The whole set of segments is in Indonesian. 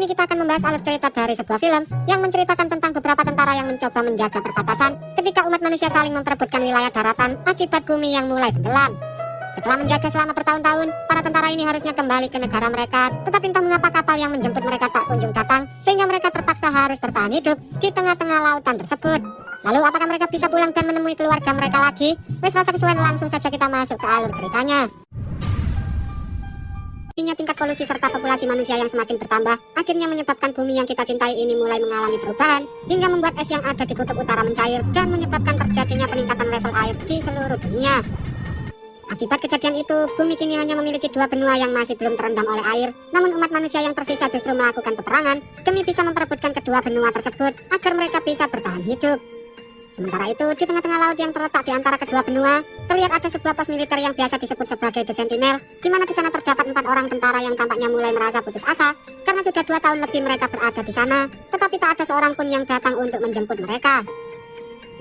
ini kita akan membahas alur cerita dari sebuah film yang menceritakan tentang beberapa tentara yang mencoba menjaga perbatasan ketika umat manusia saling memperebutkan wilayah daratan akibat bumi yang mulai tenggelam. Setelah menjaga selama bertahun-tahun, para tentara ini harusnya kembali ke negara mereka, tetapi entah mengapa kapal yang menjemput mereka tak kunjung datang, sehingga mereka terpaksa harus bertahan hidup di tengah-tengah lautan tersebut. Lalu apakah mereka bisa pulang dan menemui keluarga mereka lagi? Wes rasa kesuwen, langsung saja kita masuk ke alur ceritanya. Tingkat polusi serta populasi manusia yang semakin bertambah akhirnya menyebabkan bumi yang kita cintai ini mulai mengalami perubahan hingga membuat es yang ada di kutub utara mencair dan menyebabkan terjadinya peningkatan level air di seluruh dunia. Akibat kejadian itu, bumi kini hanya memiliki 2 benua yang masih belum terendam oleh air, namun umat manusia yang tersisa justru melakukan peperangan demi bisa memperebutkan kedua benua tersebut agar mereka bisa bertahan hidup. Sementara itu, di tengah-tengah laut yang terletak di antara kedua benua, terlihat ada sebuah pos militer yang biasa disebut sebagai The Sentinel, di mana di sana terdapat 4 orang tentara yang tampaknya mulai merasa putus asa karena sudah 2 tahun lebih mereka berada di sana, tetapi tak ada seorang pun yang datang untuk menjemput mereka.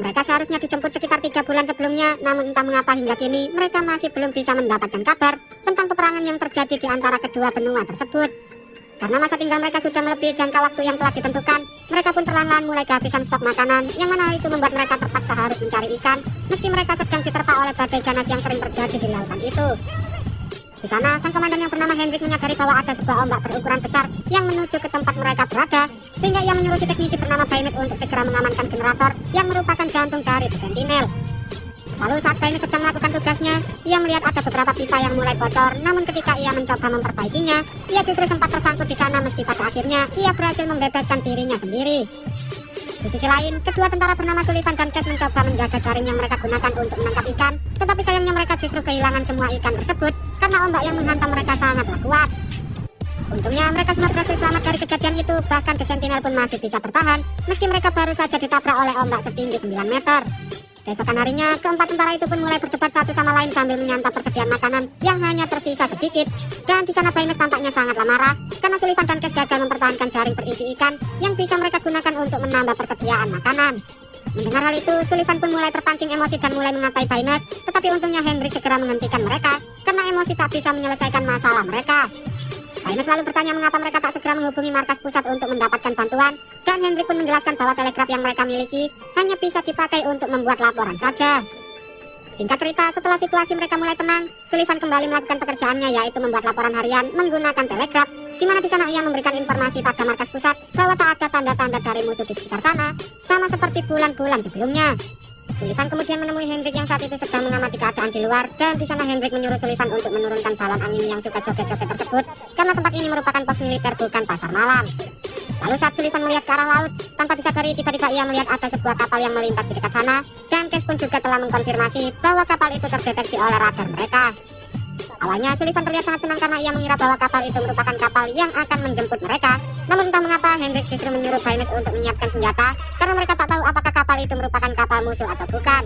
Mereka seharusnya dijemput sekitar 3 bulan sebelumnya, namun entah mengapa hingga kini mereka masih belum bisa mendapatkan kabar tentang peperangan yang terjadi di antara kedua benua tersebut. Karena masa tinggal mereka sudah melebihi jangka waktu yang telah ditentukan, mereka pun perlahan-lahan mulai kehabisan stok makanan, yang mana itu membuat mereka terpaksa harus mencari ikan, meski mereka sedang diterpa oleh badai ganas yang sering terjadi di lautan itu. Di sana, sang komandan yang bernama Hendrik menyadari bahwa ada sebuah ombak berukuran besar yang menuju ke tempat mereka berada, sehingga ia menyuruh si teknisi bernama Baines untuk segera mengamankan generator yang merupakan jantung dari The Sentinel. Lalu saat Baines sedang melakukan tugasnya, ia melihat ada beberapa pipa yang mulai bocor, namun ketika ia mencoba memperbaikinya, ia justru sempat tersangkut di sana meski pada akhirnya ia berhasil membebaskan dirinya sendiri. Di sisi lain, kedua tentara bernama Sullivan dan Cash mencoba menjaga jaring yang mereka gunakan untuk menangkap ikan, tetapi sayangnya mereka justru kehilangan semua ikan tersebut karena ombak yang menghantam mereka sangatlah kuat. Untungnya mereka semua berhasil selamat dari kejadian itu, bahkan The Sentinel pun masih bisa bertahan meski mereka baru saja ditabrak oleh ombak setinggi 9 meter. Keesokan harinya, keempat tentara itu pun mulai berdebat satu sama lain sambil menyantap persediaan makanan yang hanya tersisa sedikit. Dan di sana Baines tampaknya sangatlah marah karena Sullivan dan Cash gagal mempertahankan jaring berisi ikan yang bisa mereka gunakan untuk menambah persediaan makanan. Mendengar hal itu, Sullivan pun mulai terpancing emosi dan mulai mengatai Baines, tetapi untungnya Hendrik segera menghentikan mereka karena emosi tak bisa menyelesaikan masalah mereka. Baines lalu bertanya mengapa mereka tak segera menghubungi markas pusat untuk mendapatkan bantuan, dan Hendrik pun menjelaskan bahwa telegraf yang mereka miliki hanya bisa dipakai untuk membuat laporan saja. Singkat cerita, setelah situasi mereka mulai tenang, Sullivan kembali melakukan pekerjaannya, yaitu membuat laporan harian menggunakan telegraf, di mana di sana ia memberikan informasi pada markas pusat bahwa tak ada tanda-tanda dari musuh di sekitar sana, sama seperti bulan-bulan sebelumnya. Sullivan kemudian menemui Hendrik yang saat itu sedang mengamati keadaan di luar, dan di sana Hendrik menyuruh Sullivan untuk menurunkan balon angin yang suka joget-joget tersebut karena tempat ini merupakan pos militer bukan pasar malam. Lalu saat Sullivan melihat ke arah laut, tanpa disadari tiba-tiba ia melihat ada sebuah kapal yang melintas di dekat sana, dan Cash pun juga telah mengkonfirmasi bahwa kapal itu terdeteksi oleh radar mereka. Awalnya Sullivan terlihat sangat senang karena ia mengira bahwa kapal itu merupakan kapal yang akan menjemput mereka. Namun entah mengapa Hendrik justru menyuruh Baines untuk menyiapkan senjata karena mereka tak tahu apakah kapal itu merupakan kapal musuh atau bukan.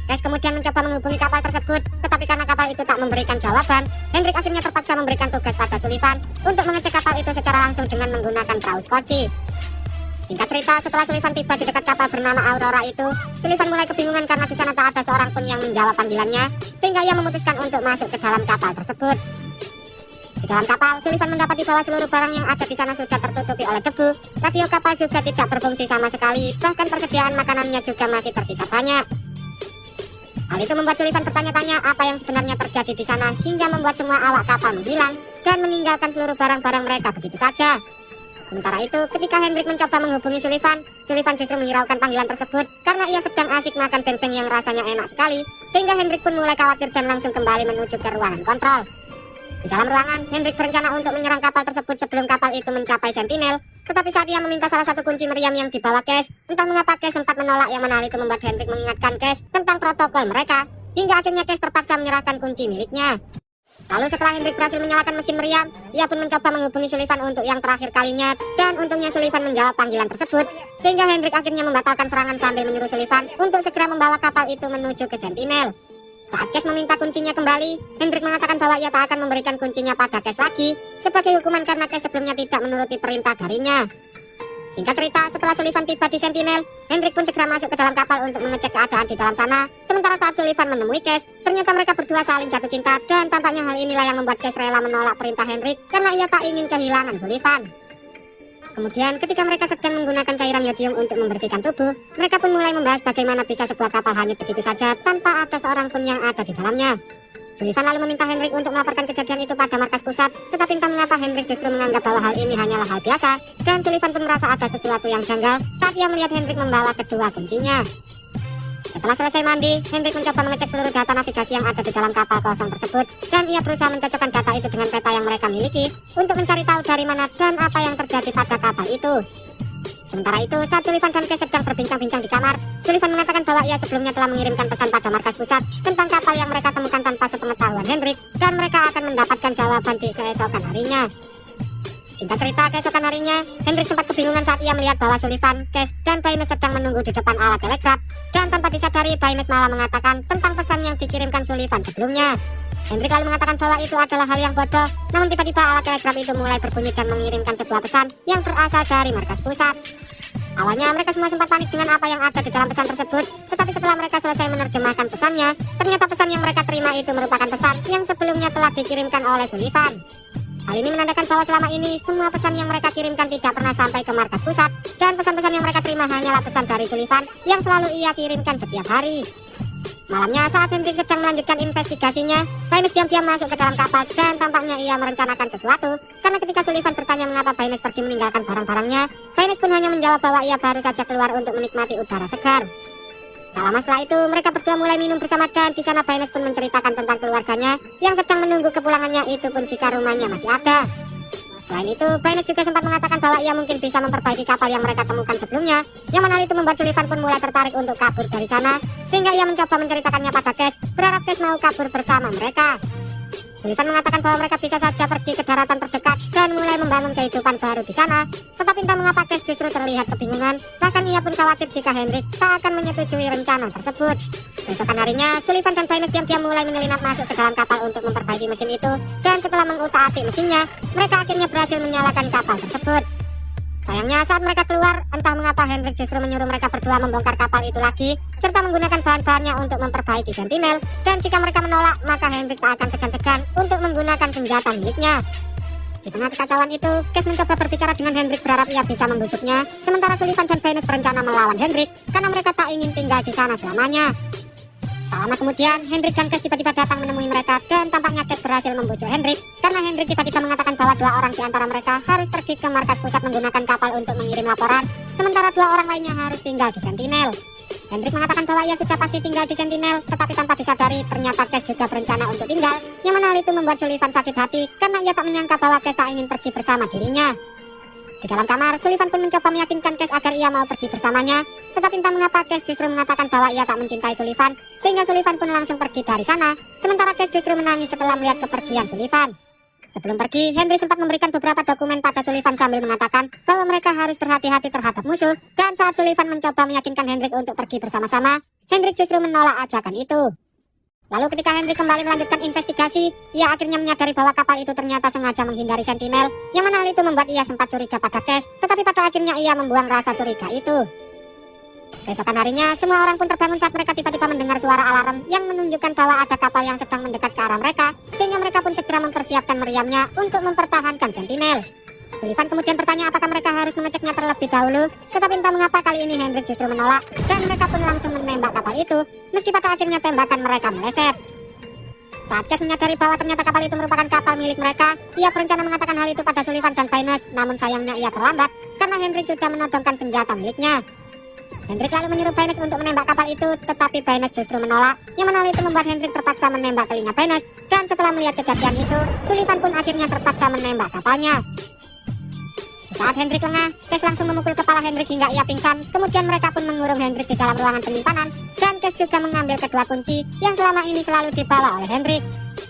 Cash kemudian mencoba menghubungi kapal tersebut, tetapi karena kapal itu tak memberikan jawaban, Hendrik akhirnya terpaksa memberikan tugas pada Sullivan untuk mengecek kapal itu secara langsung dengan menggunakan perahu skoci. Singkat cerita, setelah Sullivan tiba di dekat kapal bernama Aurora itu, Sullivan mulai kebingungan karena di sana tak ada seorang pun yang menjawab panggilannya, sehingga ia memutuskan untuk masuk ke dalam kapal tersebut. Di dalam kapal, Sullivan mendapati bahwa seluruh barang yang ada di sana sudah tertutupi oleh debu, radio kapal juga tidak berfungsi sama sekali, bahkan persediaan makanannya juga masih tersisa banyak. Hal itu membuat Sullivan bertanya-tanya apa yang sebenarnya terjadi di sana hingga membuat semua awak kapal menghilang dan meninggalkan seluruh barang-barang mereka begitu saja. Sementara itu, ketika Hendrik mencoba menghubungi Sullivan, Sullivan justru menghiraukan panggilan tersebut karena ia sedang asik makan beng-beng yang rasanya enak sekali, sehingga Hendrik pun mulai khawatir dan langsung kembali menuju ke ruangan kontrol. Di dalam ruangan, Hendrik berencana untuk menyerang kapal tersebut sebelum kapal itu mencapai Sentinel, tetapi saat ia meminta salah satu kunci meriam yang dibawa Cash, entah mengapa Cash sempat menolak, yang mana hal itu membuat Hendrik mengingatkan Cash tentang protokol mereka, hingga akhirnya Cash terpaksa menyerahkan kunci miliknya. Lalu setelah Hendrik berhasil menyalakan mesin meriam, ia pun mencoba menghubungi Sullivan untuk yang terakhir kalinya, dan untungnya Sullivan menjawab panggilan tersebut, sehingga Hendrik akhirnya membatalkan serangan sambil menyuruh Sullivan untuk segera membawa kapal itu menuju ke Sentinel. Saat Cash meminta kuncinya kembali, Hendrik mengatakan bahwa ia tak akan memberikan kuncinya pada Cash lagi, sebagai hukuman karena Cash sebelumnya tidak menuruti perintah darinya. Singkat cerita, setelah Sullivan tiba di Sentinel, Hendrik pun segera masuk ke dalam kapal untuk mengecek keadaan di dalam sana. Sementara saat Sullivan menemui Cash, ternyata mereka berdua saling jatuh cinta, dan tampaknya hal inilah yang membuat Cash rela menolak perintah Hendrik karena ia tak ingin kehilangan Sullivan. Kemudian ketika mereka sedang menggunakan cairan yodium untuk membersihkan tubuh, mereka pun mulai membahas bagaimana bisa sebuah kapal hanyut begitu saja tanpa ada seorang pun yang ada di dalamnya. Sullivan lalu meminta Hendrik untuk melaporkan kejadian itu pada markas pusat, tetapi entah mengapa Hendrik justru menganggap bahwa hal ini hanyalah hal biasa, dan Sullivan pun merasa ada sesuatu yang janggal saat ia melihat Hendrik membawa kedua kuncinya. Setelah selesai mandi, Hendrik mencoba mengecek seluruh data navigasi yang ada di dalam kapal kosong tersebut, dan ia berusaha mencocokkan data itu dengan peta yang mereka miliki untuk mencari tahu dari mana dan apa yang terjadi pada kapal itu. Sementara itu, saat Sullivan dan Case sedang berbincang-bincang di kamar, Sullivan mengatakan bahwa ia sebelumnya telah mengirimkan pesan pada markas pusat tentang kapal yang mereka temukan tanpa sepengetahuan Hendrik, dan mereka akan mendapatkan jawaban di keesokan harinya. Singkat cerita, keesokan harinya, Hendrik sempat kebingungan saat ia melihat bahwa Sullivan, Case, dan Baynes sedang menunggu di depan alat telegraf, dan tanpa disadari Baynes malah mengatakan tentang pesan yang dikirimkan Sullivan sebelumnya. Hendrik lalu mengatakan bahwa itu adalah hal yang bodoh, namun tiba-tiba alat telegraf itu mulai berbunyi dan mengirimkan sebuah pesan yang berasal dari markas pusat. Awalnya mereka semua sempat panik dengan apa yang ada di dalam pesan tersebut, tetapi setelah mereka selesai menerjemahkan pesannya, ternyata pesan yang mereka terima itu merupakan pesan yang sebelumnya telah dikirimkan oleh Sullivan. Hal ini menandakan bahwa selama ini semua pesan yang mereka kirimkan tidak pernah sampai ke markas pusat, dan pesan-pesan yang mereka terima hanyalah pesan dari Sullivan yang selalu ia kirimkan setiap hari. Malamnya saat Hendrik sedang melanjutkan investigasinya, Baynes diam-diam masuk ke dalam kapal dan tampaknya ia merencanakan sesuatu, karena ketika Sullivan bertanya mengapa Baynes pergi meninggalkan barang-barangnya, Baynes pun hanya menjawab bahwa ia baru saja keluar untuk menikmati udara segar. Tak lama setelah itu, mereka berdua mulai minum bersama dan di sana Baynes pun menceritakan tentang keluarganya yang sedang menunggu kepulangannya itu pun jika rumahnya masih ada. Selain itu, Baynes juga sempat mengatakan bahwa ia mungkin bisa memperbaiki kapal yang mereka temukan sebelumnya, yang mana hal itu membuat Sullivan pun mulai tertarik untuk kabur dari sana, sehingga ia mencoba menceritakannya pada Case, berharap Case mau kabur bersama mereka. Sullivan mengatakan bahwa mereka bisa saja pergi ke daratan terdekat dan mulai membangun kehidupan baru di sana, tetapi entah mengapa Case justru terlihat kebingungan, bahkan ia pun khawatir jika Hendrik tak akan menyetujui rencana tersebut. Besokan harinya, Sullivan dan Baynes diam-diam mulai menyelinap masuk ke dalam kapal untuk memperbaiki mesin itu, dan setelah mengutak-atik mesinnya, mereka akhirnya berhasil menyalakan kapal tersebut. Sayangnya saat mereka keluar, entah mengapa Hendrik justru menyuruh mereka berdua membongkar kapal itu lagi, serta menggunakan bahan-bahannya untuk memperbaiki Sentinel, dan jika mereka menolak, maka Hendrik tak akan segan-segan untuk menggunakan senjata miliknya. Di tengah kekacauan itu, Case mencoba berbicara dengan Hendrik berharap ia bisa membujuknya, sementara Sullivan dan Baynes berencana melawan Hendrik karena mereka tak ingin tinggal di sana selamanya. Tak lama kemudian, Hendrik dan Case tiba-tiba datang menemui mereka dan tampaknya Case berhasil membujuk Hendrik karena Hendrik tiba-tiba mengatakan bahwa dua orang di antara mereka harus pergi ke markas pusat menggunakan kapal untuk mengirim laporan, sementara dua orang lainnya harus tinggal di Sentinel. Hendrik mengatakan bahwa ia sudah pasti tinggal di Sentinel, tetapi tanpa disadari ternyata Case juga berencana untuk tinggal, yang mana hal itu membuat Sullivan sakit hati karena ia tak menyangka bahwa Case tak ingin pergi bersama dirinya. Di dalam kamar, Sullivan pun mencoba meyakinkan Case agar ia mau pergi bersamanya, tetapi entah mengapa Case justru mengatakan bahwa ia tak mencintai Sullivan, sehingga Sullivan pun langsung pergi dari sana, sementara Case justru menangis setelah melihat kepergian Sullivan. Sebelum pergi, Henry sempat memberikan beberapa dokumen pada Sullivan sambil mengatakan bahwa mereka harus berhati-hati terhadap musuh, dan saat Sullivan mencoba meyakinkan Hendrik untuk pergi bersama-sama, Hendrik justru menolak ajakan itu. Lalu ketika Hendrik kembali melanjutkan investigasi, ia akhirnya menyadari bahwa kapal itu ternyata sengaja menghindari Sentinel, yang mana hal itu membuat ia sempat curiga pada Case, tetapi pada akhirnya ia membuang rasa curiga itu. Keesokan harinya, semua orang pun terbangun saat mereka tiba-tiba mendengar suara alarm yang menunjukkan bahwa ada kapal yang sedang mendekat ke arah mereka, sehingga mereka pun segera mempersiapkan meriamnya untuk mempertahankan Sentinel. Sullivan kemudian bertanya apakah mereka harus mengeceknya terlebih dahulu, tetapi entah mengapa kali ini Hendrik justru menolak, dan mereka pun langsung menembak kapal itu, meski pada akhirnya tembakan mereka meleset. Saat Case menyadari bahwa ternyata kapal itu merupakan kapal milik mereka, ia berencana mengatakan hal itu pada Sullivan dan Baynes, namun sayangnya ia terlambat, karena Hendrik sudah menodongkan senjata miliknya. Hendrik lalu menyuruh Baynes untuk menembak kapal itu, tetapi Baynes justru menolak, yang mana hal itu membuat Hendrik terpaksa menembak telinga Baynes, dan setelah melihat kejadian itu, Sullivan pun akhirnya terpaksa menembak kapalnya. Saat Hendrik lengah, Case langsung memukul kepala Hendrik hingga ia pingsan, kemudian mereka pun mengurung Hendrik di dalam ruangan penyimpanan, dan Case juga mengambil kedua kunci yang selama ini selalu dibawa oleh Hendrik.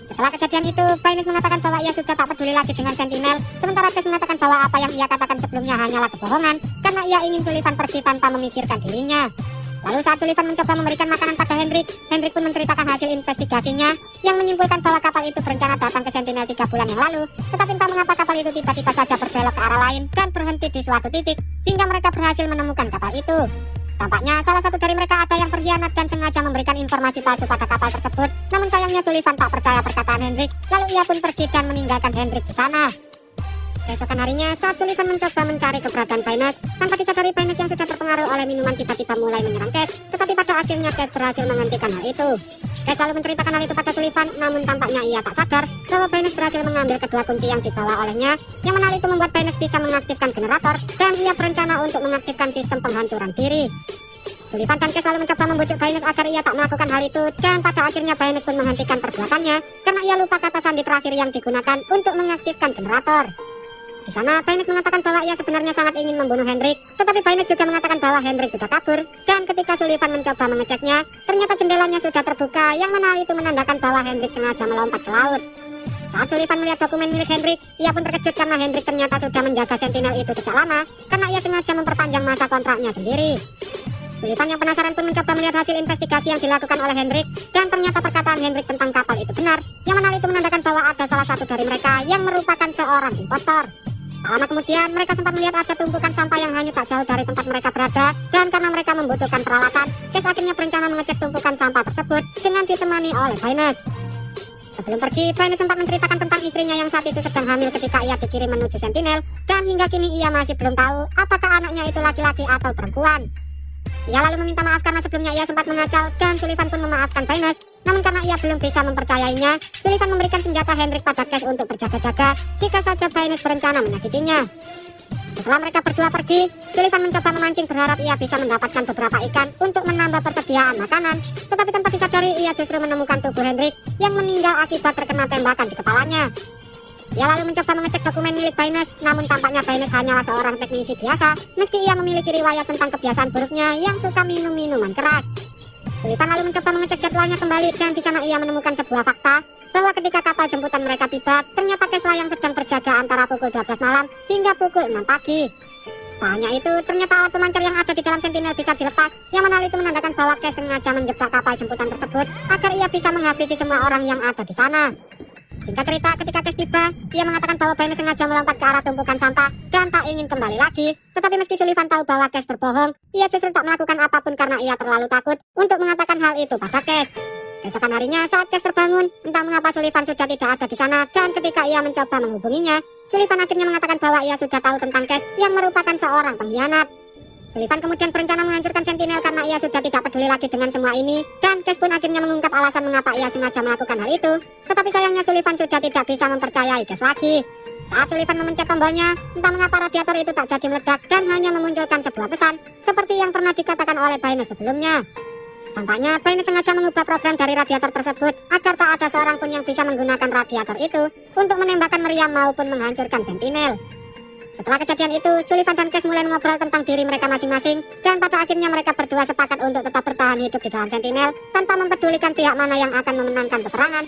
Setelah kejadian itu, Baynes mengatakan bahwa ia sudah tak peduli lagi dengan Sentinel, sementara Case mengatakan bahwa apa yang ia katakan sebelumnya hanyalah kebohongan, karena ia ingin Sullivan pergi tanpa memikirkan dirinya. Lalu saat Sullivan mencoba memberikan makanan pada Hendrik, Hendrik pun menceritakan hasil investigasinya yang menyimpulkan bahwa kapal itu berencana datang ke Sentinel 3 bulan yang lalu, tetapi entah mengapa kapal itu tiba-tiba saja berbelok ke arah lain dan berhenti di suatu titik, hingga mereka berhasil menemukan kapal itu. Tampaknya salah satu dari mereka ada yang berkhianat dan sengaja memberikan informasi palsu pada kapal tersebut, namun sayangnya Sullivan tak percaya perkataan Hendrik, lalu ia pun pergi dan meninggalkan Hendrik di sana. Keesokan harinya, saat Sullivan mencoba mencari keberadaan Baynes, tanpa disadari Baynes yang sudah terpengaruh oleh minuman tiba-tiba mulai menyerang Cash. Tetapi pada akhirnya Cash berhasil menghentikan hal itu. Cash lalu menceritakan hal itu pada Sullivan, namun tampaknya ia tak sadar bahwa Baynes berhasil mengambil kedua kunci yang dibawa olehnya, yang mana itu membuat Baynes bisa mengaktifkan generator, dan ia berencana untuk mengaktifkan sistem penghancuran diri. Sullivan dan Cash lalu mencoba membujuk Baynes agar ia tak melakukan hal itu, dan pada akhirnya Baynes pun menghentikan perbuatannya karena ia lupa kata sandi terakhir yang digunakan untuk mengaktifkan generator. Di sana, Baynes mengatakan bahwa ia sebenarnya sangat ingin membunuh Hendrik, tetapi Baynes juga mengatakan bahwa Hendrik sudah kabur, dan ketika Sullivan mencoba mengeceknya, ternyata jendelanya sudah terbuka, yang mana itu menandakan bahwa Hendrik sengaja melompat ke laut. Saat Sullivan melihat dokumen milik Hendrik, ia pun terkejut karena Hendrik ternyata sudah menjaga Sentinel itu sejak lama, karena ia sengaja memperpanjang masa kontraknya sendiri. Sullivan yang penasaran pun mencoba melihat hasil investigasi yang dilakukan oleh Hendrik, dan ternyata perkataan Hendrik tentang kapal itu benar, yang mana itu menandakan bahwa ada salah satu dari mereka yang merupakan seorang impostor. Tak lama kemudian, mereka sempat melihat ada tumpukan sampah yang hanyut tak jauh dari tempat mereka berada, dan karena mereka membutuhkan peralatan, Cash akhirnya berencana mengecek tumpukan sampah tersebut dengan ditemani oleh Baynes. Sebelum pergi, Baynes sempat menceritakan tentang istrinya yang saat itu sedang hamil ketika ia dikirim menuju Sentinel, dan hingga kini ia masih belum tahu apakah anaknya itu laki-laki atau perempuan. Ia lalu meminta maaf karena sebelumnya ia sempat mengacau, dan Sullivan pun memaafkan Baynes. Namun karena ia belum bisa mempercayainya, Sullivan memberikan senjata Hendrik pada Cash untuk berjaga-jaga jika saja Baynes berencana menyakitinya. Setelah mereka berdua pergi, Sullivan mencoba memancing berharap ia bisa mendapatkan beberapa ikan untuk menambah persediaan makanan. Tetapi tanpa disadari ia justru menemukan tubuh Hendrik yang meninggal akibat terkena tembakan di kepalanya. Ia lalu mencoba mengecek dokumen milik Baynes, namun tampaknya Baynes hanyalah seorang teknisi biasa, meski ia memiliki riwayat tentang kebiasaan buruknya yang suka minum minuman keras. Sullivan lalu mencoba mengecek jadwalnya kembali, dan di sana ia menemukan sebuah fakta bahwa ketika kapal jemputan mereka tiba, ternyata Cash yang sedang berjaga antara pukul 12 malam hingga pukul 6 pagi. Tak hanya itu, ternyata alat pemancar yang ada di dalam Sentinel bisa dilepas, yang mana itu menandakan bahwa Cash sengaja menjebak kapal jemputan tersebut agar ia bisa menghabisi semua orang yang ada di sana. Singkat cerita, ketika Cash tiba, ia mengatakan bahwa Baynes sengaja melompat ke arah tumpukan sampah dan tak ingin kembali lagi. Tetapi meski Sullivan tahu bahwa Cash berbohong, ia justru tak melakukan apapun karena ia terlalu takut untuk mengatakan hal itu pada Cash. Keesokan harinya, saat Cash terbangun, entah mengapa Sullivan sudah tidak ada di sana, dan ketika ia mencoba menghubunginya, Sullivan akhirnya mengatakan bahwa ia sudah tahu tentang Cash yang merupakan seorang pengkhianat. Sullivan kemudian berencana menghancurkan Sentinel karena ia sudah tidak peduli lagi dengan semua ini, dan Cash pun akhirnya mengungkap alasan mengapa ia sengaja melakukan hal itu. Tetapi sayangnya Sullivan sudah tidak bisa mempercayai Cash lagi. Saat Sullivan memencet tombolnya, entah mengapa radiator itu tak jadi meledak dan hanya memunculkan sebuah pesan, seperti yang pernah dikatakan oleh Baynes sebelumnya. Tampaknya Baynes sengaja mengubah program dari radiator tersebut agar tak ada seorang pun yang bisa menggunakan radiator itu untuk menembakkan meriam maupun menghancurkan Sentinel. Setelah kejadian itu, Sullivan dan Cash mulai mengobrol tentang diri mereka masing-masing, dan pada akhirnya mereka berdua sepakat untuk tetap bertahan hidup di dalam Sentinel tanpa mempedulikan pihak mana yang akan memenangkan peperangan.